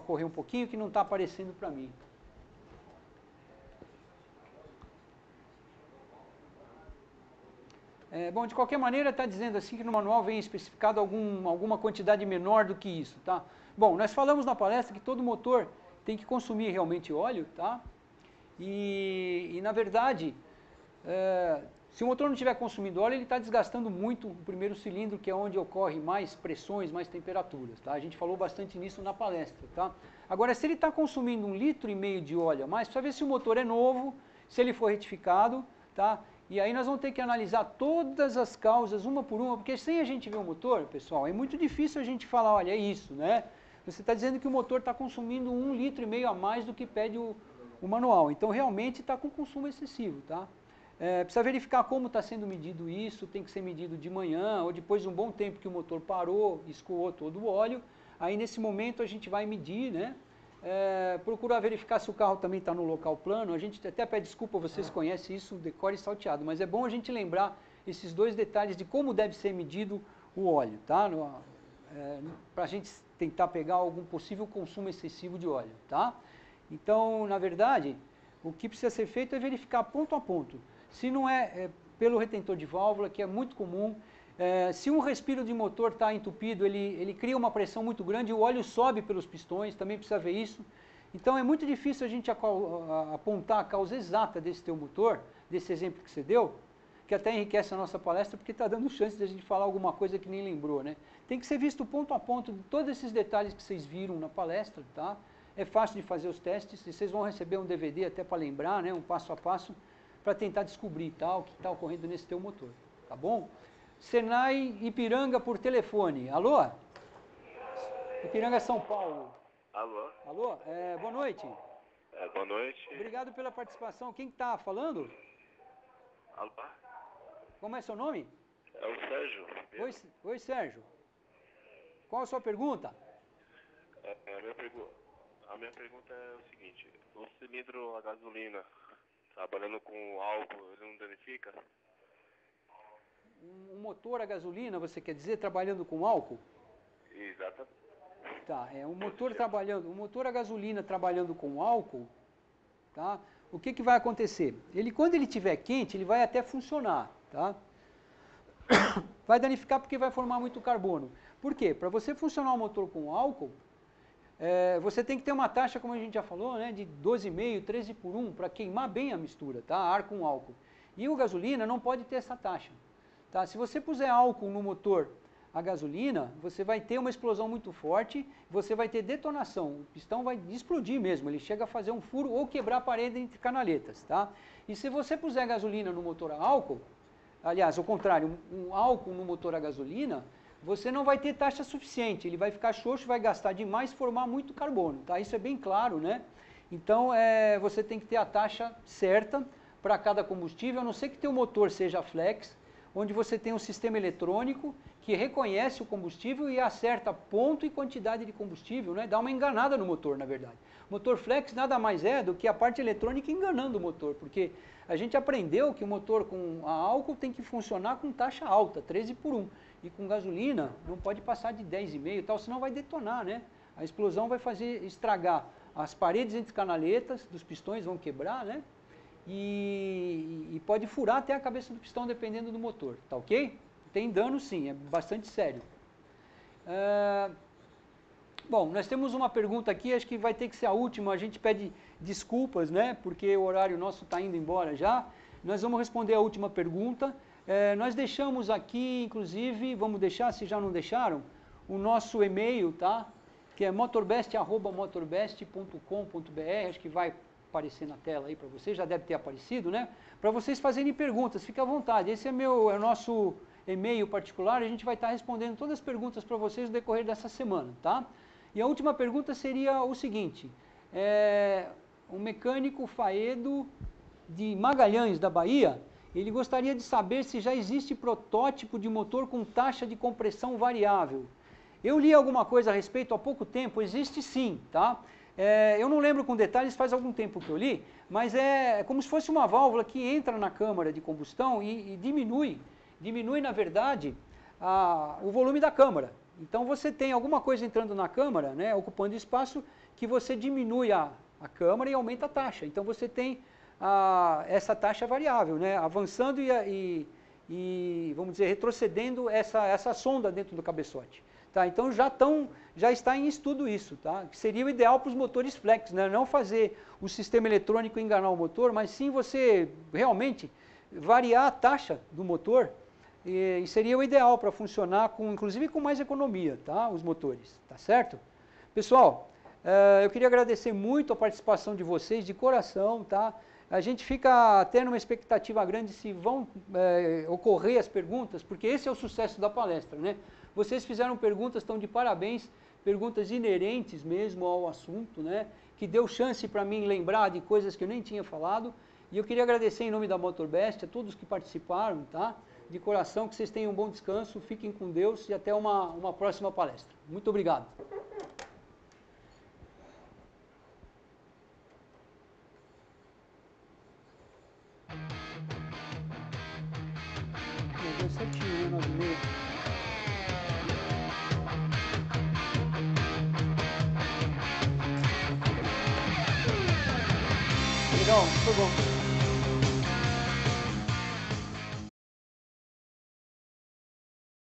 correr um pouquinho que não está aparecendo para mim. Bom, de qualquer maneira, está dizendo assim que no manual vem especificado alguma quantidade menor do que isso, tá? Bom, nós falamos na palestra que todo motor tem que consumir realmente óleo, tá? E na verdade, se o motor não estiver consumindo óleo, ele está desgastando muito o primeiro cilindro, que é onde ocorre mais pressões, mais temperaturas, tá? A gente falou bastante nisso na palestra, tá? Agora, se ele está consumindo 1,5 litros de óleo a mais, precisa ver se o motor é novo, se ele for retificado, tá? E aí nós vamos ter que analisar todas as causas, uma por uma, porque sem a gente ver o motor, pessoal, é muito difícil a gente falar, olha, é isso, né? Você está dizendo que o motor está consumindo 1,5 litros a mais do que pede o manual. Então, realmente está com consumo excessivo, tá? Precisa verificar como está sendo medido isso, tem que ser medido de manhã, ou depois de um bom tempo que o motor parou, escoou todo o óleo. Aí, nesse momento, a gente vai medir, né? Procurar verificar se o carro também está no local plano. A gente até pede desculpa, vocês conhecem isso, decore e salteado, mas é bom a gente lembrar esses dois detalhes de como deve ser medido o óleo, tá? Para a gente tentar pegar algum possível consumo excessivo de óleo, tá? Então, na verdade, o que precisa ser feito é verificar ponto a ponto. Se não é pelo retentor de válvula, que é muito comum, se um respiro de motor está entupido, ele cria uma pressão muito grande e o óleo sobe pelos pistões, também precisa ver isso. Então é muito difícil a gente apontar a causa exata desse teu motor, desse exemplo que você deu, que até enriquece a nossa palestra, porque está dando chance de a gente falar alguma coisa que nem lembrou, né? Tem que ser visto ponto a ponto de todos esses detalhes que vocês viram na palestra, tá? É fácil de fazer os testes, e vocês vão receber um DVD até para lembrar, né? Um passo a passo, para tentar descobrir, tá? O que está ocorrendo nesse teu motor, tá bom? Senai Ipiranga por telefone. Alô? Ipiranga, São Paulo. Alô? Alô? Boa noite. Boa noite. Obrigado pela participação. Quem está falando? Alô? Como é seu nome? É o Sérgio. Oi, Sérgio. Qual a sua pergunta? A minha pergunta é o seguinte. O cilindro a gasolina, trabalhando com álcool, ele não danifica? Um motor a gasolina, você quer dizer, trabalhando com álcool? Exatamente. Tá, um motor a gasolina trabalhando com álcool, tá? O que vai acontecer? Quando ele estiver quente, ele vai até funcionar, tá? Vai danificar porque vai formar muito carbono. Por quê? Para você funcionar o motor com álcool, você tem que ter uma taxa, como a gente já falou, né, de 12,5, 13 por 1, para queimar bem a mistura, tá? Ar com álcool. E o gasolina não pode ter essa taxa. Tá? Se você puser álcool no motor a gasolina, você vai ter uma explosão muito forte, você vai ter detonação, o pistão vai explodir mesmo, ele chega a fazer um furo ou quebrar a parede entre canaletas, tá? E se você puser gasolina no motor a álcool, aliás, ao contrário, um álcool no motor a gasolina, você não vai ter taxa suficiente, ele vai ficar xoxo, vai gastar demais, formar muito carbono, tá? Isso é bem claro, né? Então, você tem que ter a taxa certa para cada combustível, a não ser que teu motor seja flex, onde você tem um sistema eletrônico que reconhece o combustível e acerta ponto e quantidade de combustível, né? Dá uma enganada no motor, na verdade. O motor flex nada mais é do que a parte eletrônica enganando o motor, porque a gente aprendeu que o motor com a álcool tem que funcionar com taxa alta, 13 por 1, e com gasolina não pode passar de 10,5 e tal, senão vai detonar, né? A explosão vai estragar as paredes entre canaletas dos pistões, vão quebrar, né? E pode furar até a cabeça do pistão, dependendo do motor, tá ok? Tem dano sim, é bastante sério. Bom, nós temos uma pergunta aqui, acho que vai ter que ser a última, a gente pede desculpas, né, porque o horário nosso está indo embora já. Nós vamos responder a última pergunta. Nós deixamos aqui, inclusive, vamos deixar, se já não deixaram, o nosso e-mail, tá? Que é motorbest@motorbest.com.br, acho que vai aparecer na tela aí para vocês, já deve ter aparecido, né? Para vocês fazerem perguntas, fique à vontade. Esse é o nosso e-mail particular, a gente vai estar respondendo todas as perguntas para vocês no decorrer dessa semana, tá? E a última pergunta seria o seguinte, o mecânico Faedo de Magalhães, da Bahia, ele gostaria de saber se já existe protótipo de motor com taxa de compressão variável. Eu li alguma coisa a respeito há pouco tempo, existe sim, tá? Eu não lembro com detalhes, faz algum tempo que eu li, mas é como se fosse uma válvula que entra na câmara de combustão e diminui, na verdade, o volume da câmara. Então você tem alguma coisa entrando na câmara, né, ocupando espaço, que você diminui a câmara e aumenta a taxa. Então você tem essa taxa variável, né? Avançando e, vamos dizer, retrocedendo essa sonda dentro do cabeçote. Tá? Então já está em estudo isso, tá? Que seria o ideal para os motores flex, né? Não fazer o sistema eletrônico enganar o motor, mas sim você realmente variar a taxa do motor, e seria o ideal para funcionar, inclusive com mais economia, tá? Os motores, tá certo? Pessoal, eu queria agradecer muito a participação de vocês, de coração, tá? A gente fica tendo uma expectativa grande se vão ocorrer as perguntas, porque esse é o sucesso da palestra, né? Vocês fizeram perguntas, estão de parabéns, perguntas inerentes mesmo ao assunto, né? Que deu chance para mim lembrar de coisas que eu nem tinha falado. E eu queria agradecer em nome da Motorbest a todos que participaram, tá? De coração, que vocês tenham um bom descanso, fiquem com Deus e até uma próxima palestra. Muito obrigado. Deu certinho, né? 9h30. Legal, foi bom.